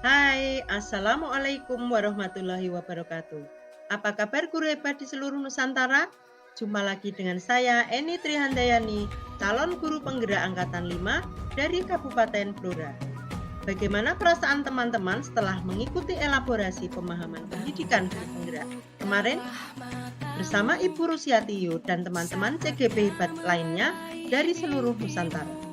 Hai, Assalamualaikum warahmatullahi wabarakatuh. Apa kabar guru hebat di seluruh Nusantara? Jumpa lagi dengan saya, Eni Trihandayani, calon guru penggerak Angkatan 5 dari Kabupaten Blora. Bagaimana perasaan teman-teman setelah mengikuti elaborasi pemahaman pendidikan guru penggerak kemarin? Bersama Ibu Rusiatio dan teman-teman CGP hebat lainnya dari seluruh Nusantara.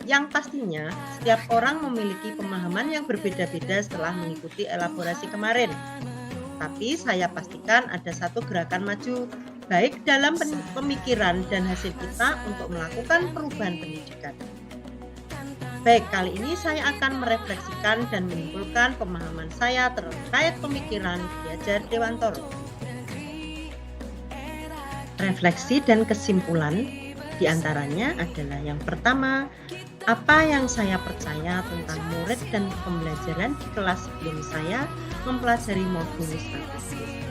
Yang pastinya, setiap orang memiliki pemahaman yang berbeda-beda setelah mengikuti elaborasi kemarin. Tapi saya pastikan ada satu gerakan maju, baik dalam pemikiran dan hasil kita untuk melakukan perubahan pendidikan. Baik, kali ini saya akan merefleksikan dan menyimpulkan pemahaman saya terkait pemikiran Ki Hajar Dewantoro. Refleksi dan kesimpulan diantaranya adalah yang pertama, apa yang saya percaya tentang murid dan pembelajaran di kelas sebelum saya mempelajari modul statistik.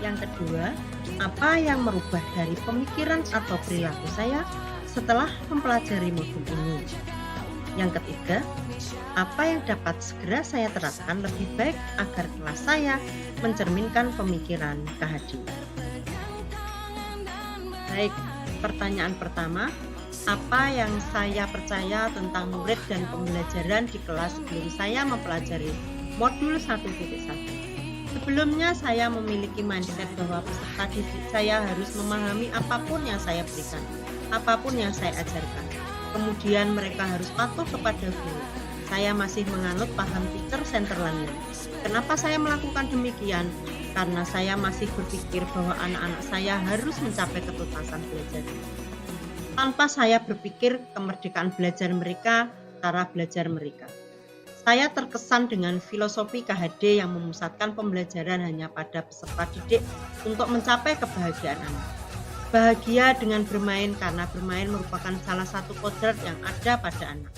Yang kedua, apa yang merubah dari pemikiran atau perilaku saya setelah mempelajari modul ini. Yang ketiga, apa yang dapat segera saya terapkan lebih baik agar kelas saya mencerminkan pemikiran KHD. Baik, pertanyaan pertama, apa yang saya percaya tentang murid dan pembelajaran di kelas sebelum saya mempelajari modul 1.1? Sebelumnya saya memiliki mindset bahwa peserta didik saya harus memahami apapun yang saya berikan, apapun yang saya ajarkan. Kemudian mereka harus patuh kepada guru. Saya masih menganut paham teacher center learning. Kenapa saya melakukan demikian? Karena saya masih berpikir bahwa anak-anak saya harus mencapai ketuntasan belajar. Tanpa saya berpikir kemerdekaan belajar mereka, cara belajar mereka. Saya terkesan dengan filosofi KHD yang memusatkan pembelajaran hanya pada peserta didik untuk mencapai kebahagiaan anak. Bahagia dengan bermain karena bermain merupakan salah satu kodrat yang ada pada anak.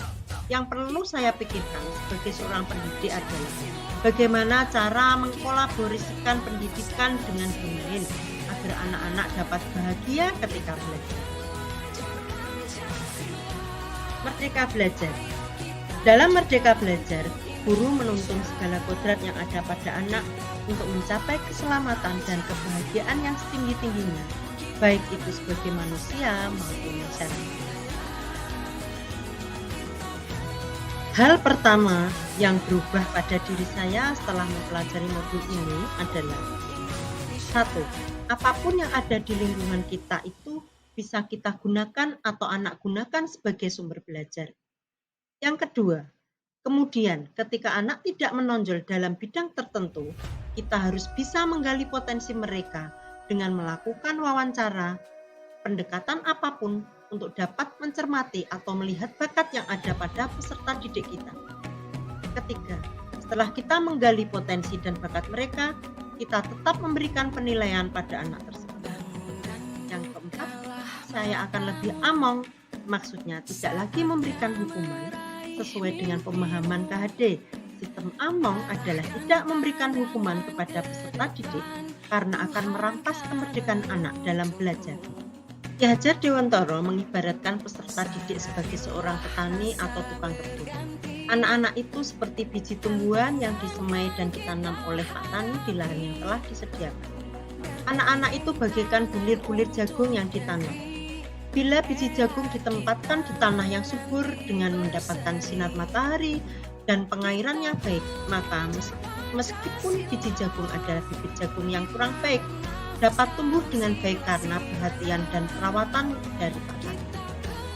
Yang perlu saya pikirkan sebagai seorang pendidik adalah bagaimana cara mengkolaborasikan pendidikan dengan bermain agar anak-anak dapat bahagia ketika belajar. Merdeka belajar. Dalam Merdeka Belajar, guru menuntun segala kodrat yang ada pada anak untuk mencapai keselamatan dan kebahagiaan yang setinggi-tingginya, baik itu sebagai manusia maupun masyarakat. Hal pertama yang berubah pada diri saya setelah mempelajari modul ini adalah 1. Apapun yang ada di lingkungan kita itu bisa kita gunakan atau anak gunakan sebagai sumber belajar. Yang kedua, kemudian ketika anak tidak menonjol dalam bidang tertentu, kita harus bisa menggali potensi mereka dengan melakukan wawancara, pendekatan apapun untuk dapat mencermati atau melihat bakat yang ada pada peserta didik kita. Ketiga, setelah kita menggali potensi dan bakat mereka, kita tetap memberikan penilaian pada anak tersebut. Yang keempat, saya akan lebih among, maksudnya tidak lagi memberikan hukuman sesuai dengan pemahaman KHD. Sistem among adalah tidak memberikan hukuman kepada peserta didik karena akan merampas kemerdekaan anak dalam belajar. Ki Hajar Dewantoro mengibaratkan peserta didik sebagai seorang petani atau tukang kebun. Anak-anak itu seperti biji tumbuhan yang disemai dan ditanam oleh Pak Tani di lahan yang telah disediakan. Anak-anak itu bagaikan bulir-bulir jagung yang ditanam. Bila biji jagung ditempatkan di tanah yang subur dengan mendapatkan sinar matahari dan pengairan yang baik, maka meskipun biji jagung adalah bibit jagung yang kurang baik, dapat tumbuh dengan baik karena perhatian dan perawatan dari Pak Tani.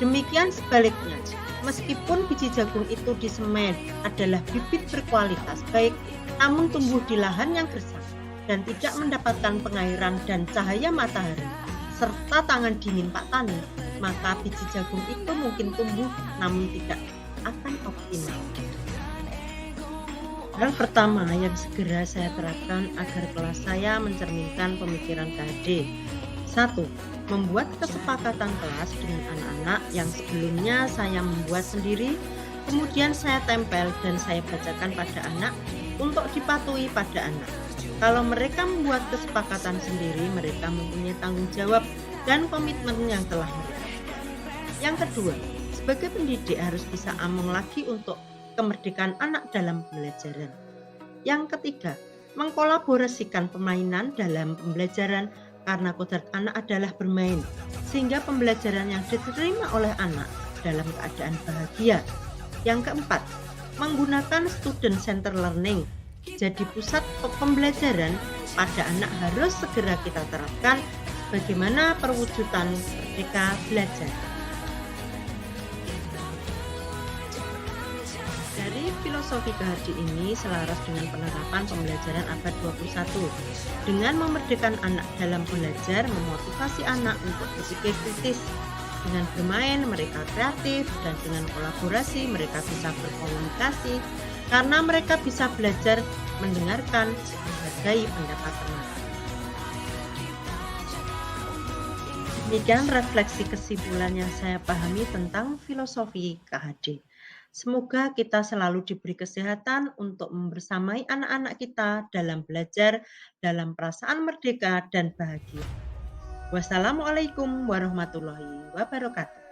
Demikian sebaliknya, meskipun biji jagung itu disemai adalah bibit berkualitas baik, namun tumbuh di lahan yang gersang dan tidak mendapatkan pengairan dan cahaya matahari, serta tangan dingin Pak Tani, maka biji jagung itu mungkin tumbuh namun tidak akan optimal. Hal pertama yang segera saya terapkan agar kelas saya mencerminkan pemikiran KHD. 1. Membuat kesepakatan kelas dengan anak-anak yang sebelumnya saya membuat sendiri, kemudian saya tempel dan saya bacakan pada anak untuk dipatuhi pada anak. Kalau mereka membuat kesepakatan sendiri, mereka mempunyai tanggung jawab dan komitmen yang telah mereka. Yang kedua, sebagai pendidik harus bisa among lagi untuk kemerdekaan anak dalam pembelajaran. Yang ketiga, mengkolaborasikan permainan dalam pembelajaran karena kodrat anak adalah bermain, sehingga pembelajaran yang diterima oleh anak dalam keadaan bahagia. Yang keempat, menggunakan student center learning. Jadi pusat pembelajaran pada anak harus segera kita terapkan bagaimana perwujudan merdeka belajar. Dari filosofi Kehadi ini selaras dengan penerapan pembelajaran abad 21. Dengan memerdekakan anak dalam belajar, memotivasi anak untuk berpikir kritis. Dengan bermain, mereka kreatif, dan dengan kolaborasi, mereka bisa berkomunikasi, karena mereka bisa belajar mendengarkan berbagai pendapat teman. Demikian refleksi kesimpulan yang saya pahami tentang filosofi KHD. Semoga kita selalu diberi kesehatan untuk membersamai anak-anak kita dalam belajar, dalam perasaan merdeka dan bahagia. Wassalamualaikum warahmatullahi wabarakatuh.